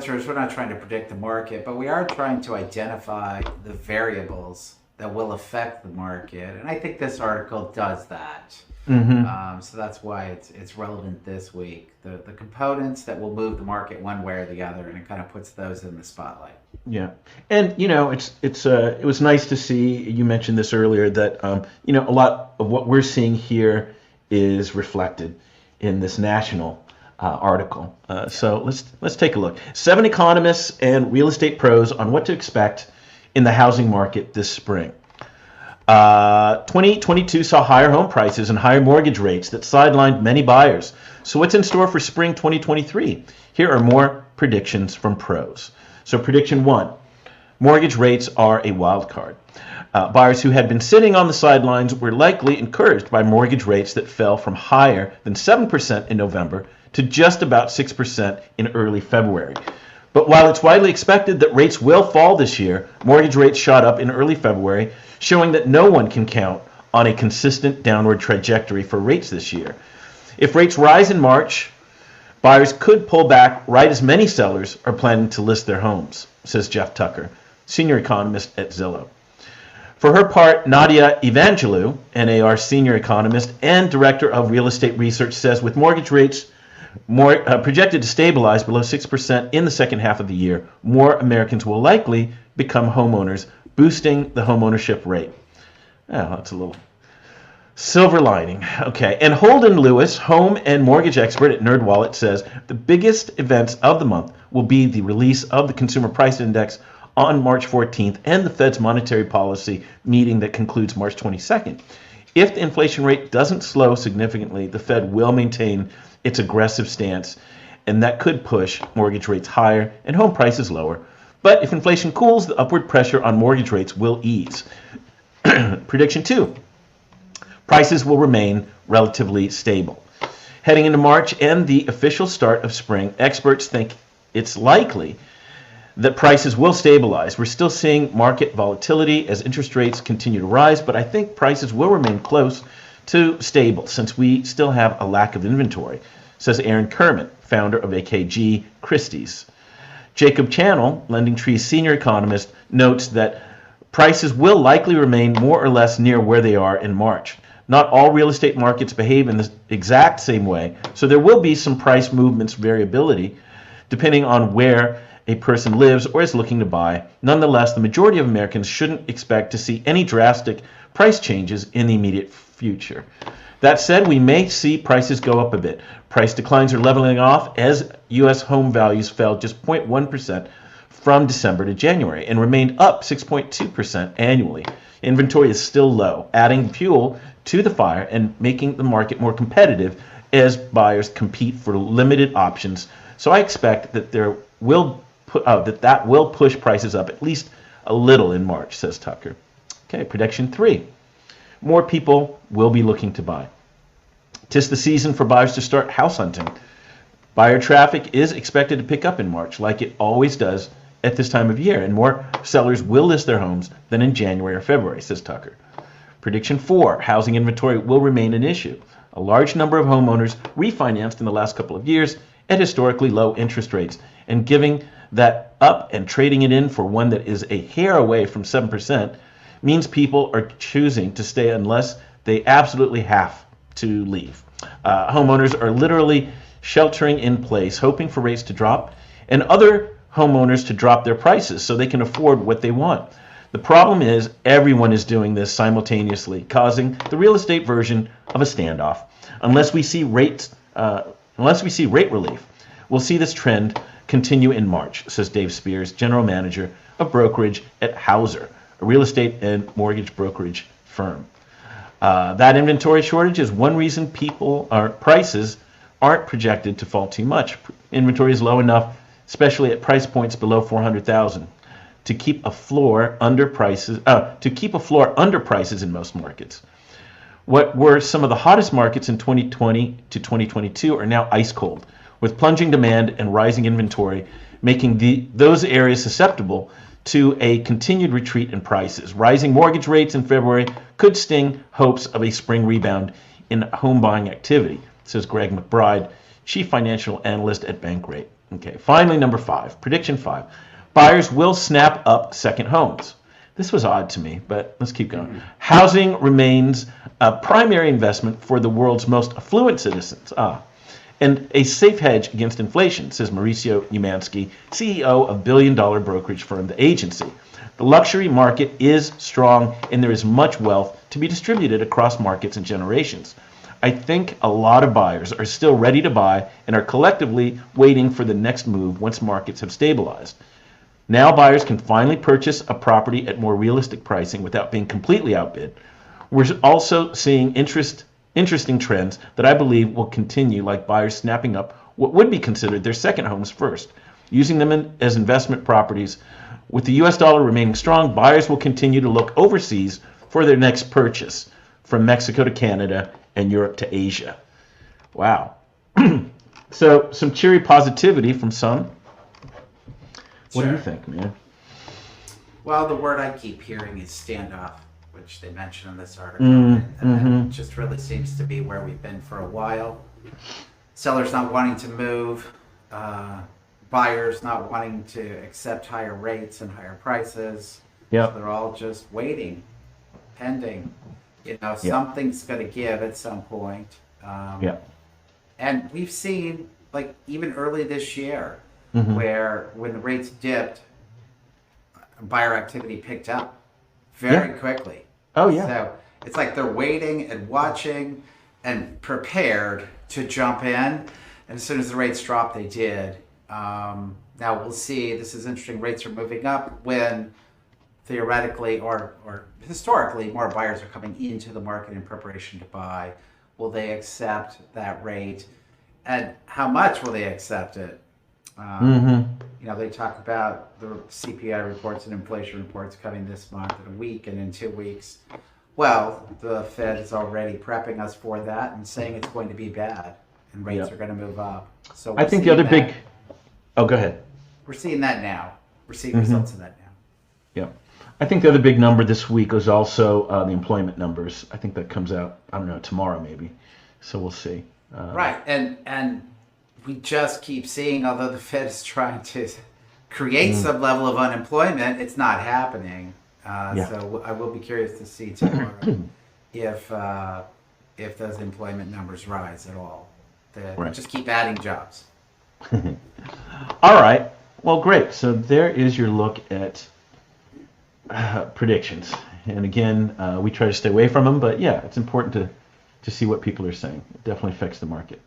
realtors, we're not trying to predict the market, but we are trying to identify the variables that will affect the market. And I think this article does that. So that's why it's relevant this week. The components that will move the market one way or the other, and it kind of puts those in the spotlight. Yeah, and it was nice to see. You mentioned this earlier that a lot of what we're seeing here is reflected in this national article. So let's take a look. 7 economists and real estate pros on what to expect in the housing market this spring. 2022 saw higher home prices and higher mortgage rates that sidelined many buyers. So what's in store for spring 2023? Here are more predictions from pros. So prediction 1, mortgage rates are a wild card. Buyers who had been sitting on the sidelines were likely encouraged by mortgage rates that fell from higher than 7% in November to just about 6% in early February. But while it's widely expected that rates will fall this year, mortgage rates shot up in early February, showing that no one can count on a consistent downward trajectory for rates this year. If rates rise in March, buyers could pull back right as many sellers are planning to list their homes, says Jeff Tucker, senior economist at Zillow. For her part, Nadia Evangelou, NAR senior economist and director of real estate research, says with mortgage rates projected to stabilize below 6% in the second half of the year, more Americans will likely become homeowners, boosting the homeownership rate. Oh, that's a little silver lining. Okay, and Holden Lewis, home and mortgage expert at NerdWallet, says the biggest events of the month will be the release of the Consumer Price Index on March 14th and the Fed's monetary policy meeting that concludes March 22nd. If the inflation rate doesn't slow significantly, the Fed will maintain its aggressive stance, and that could push mortgage rates higher and home prices lower. But if inflation cools, the upward pressure on mortgage rates will ease. Prediction 2, prices will remain relatively stable. Heading into March and the official start of spring, experts think it's likely that prices will stabilize. We're still seeing market volatility as interest rates continue to rise, but I think prices will remain close to stable since we still have a lack of inventory, says Aaron Kermit, founder of AKG Christie's. Jacob Channel, LendingTree's senior economist, notes that prices will likely remain more or less near where they are in March. Not all real estate markets behave in the exact same way, so there will be some price movements variability depending on where a person lives or is looking to buy. Nonetheless, the majority of Americans shouldn't expect to see any drastic price changes in the immediate future. That said, we may see prices go up a bit. Price declines are leveling off as U.S. home values fell just 0.1% from December to January and remained up 6.2% annually. Inventory is still low, adding fuel to the fire and making the market more competitive as buyers compete for limited options. So I expect that that will push prices up at least a little in March, says Tucker. Okay, prediction 3. More people will be looking to buy. 'Tis the season for buyers to start house hunting. Buyer traffic is expected to pick up in March, like it always does at this time of year, and more sellers will list their homes than in January or February, says Tucker. Prediction 4, housing inventory will remain an issue. A large number of homeowners refinanced in the last couple of years at historically low interest rates, and giving that up and trading it in for one that is a hair away from 7% means people are choosing to stay unless they absolutely have to leave. Homeowners are literally sheltering in place, hoping for rates to drop, and other homeowners to drop their prices so they can afford what they want. The problem is everyone is doing this simultaneously, causing the real estate version of a standoff. Unless we see rate relief, we'll see this trend continue in March, says Dave Spears, general manager of brokerage at Hauser, a real estate and mortgage brokerage firm. That inventory shortage is one reason prices aren't projected to fall too much. Inventory is low enough, especially at price points below $400,000, to keep a floor under prices in most markets. What were some of the hottest markets in 2020 to 2022 are now ice cold, with plunging demand and rising inventory making those areas susceptible to a continued retreat in prices. Rising mortgage rates in February could sting hopes of a spring rebound in home buying activity, says Greg McBride, chief financial analyst at Bankrate. Okay, finally, number 5, prediction 5. Buyers will snap up second homes. This was odd to me, but let's keep going. Housing remains a primary investment for the world's most affluent citizens. And a safe hedge against inflation, says Mauricio Umansky, CEO of billion-dollar brokerage firm The Agency. The luxury market is strong, and there is much wealth to be distributed across markets and generations. I think a lot of buyers are still ready to buy and are collectively waiting for the next move once markets have stabilized. Now buyers can finally purchase a property at more realistic pricing without being completely outbid. We're also seeing interesting trends that I believe will continue, like buyers snapping up what would be considered their second homes first, using them as investment properties. With the US dollar remaining strong, buyers will continue to look overseas for their next purchase, from Mexico to Canada and Europe to Asia. Wow. So some cheery positivity from some. What do you think, man? Well, the word I keep hearing is standoff, which they mention in this article, and that just really seems to be where we've been for a while. Sellers not wanting to move, buyers not wanting to accept higher rates and higher prices. Yep. So they're all just waiting, pending. Something's going to give at some point. And we've seen, like, even early this year, where when the rates dipped, buyer activity picked up very quickly. Oh, yeah. So it's like they're waiting and watching and prepared to jump in. And as soon as the rates dropped, they did. Now we'll see. This is interesting. Rates are moving up when theoretically or historically more buyers are coming into the market in preparation to buy. Will they accept that rate? And how much will they accept it? They talk about the CPI reports and inflation reports coming this month in a week and in 2 weeks. Well, the Fed is already prepping us for that and saying it's going to be bad and rates are going to move up. So I think the other big... Oh, go ahead. We're seeing that now. We're seeing results of that now. Yeah. I think the other big number this week was also the employment numbers. I think that comes out, I don't know, tomorrow maybe. So we'll see. Right. And we just keep seeing, although the Fed is trying to create some level of unemployment, it's not happening. So I will be curious to see tomorrow if those employment numbers rise at all. Just keep adding jobs. All right. Well, great. So there is your look at predictions. And again, we try to stay away from them, but yeah, it's important to see what people are saying. It definitely affects the market.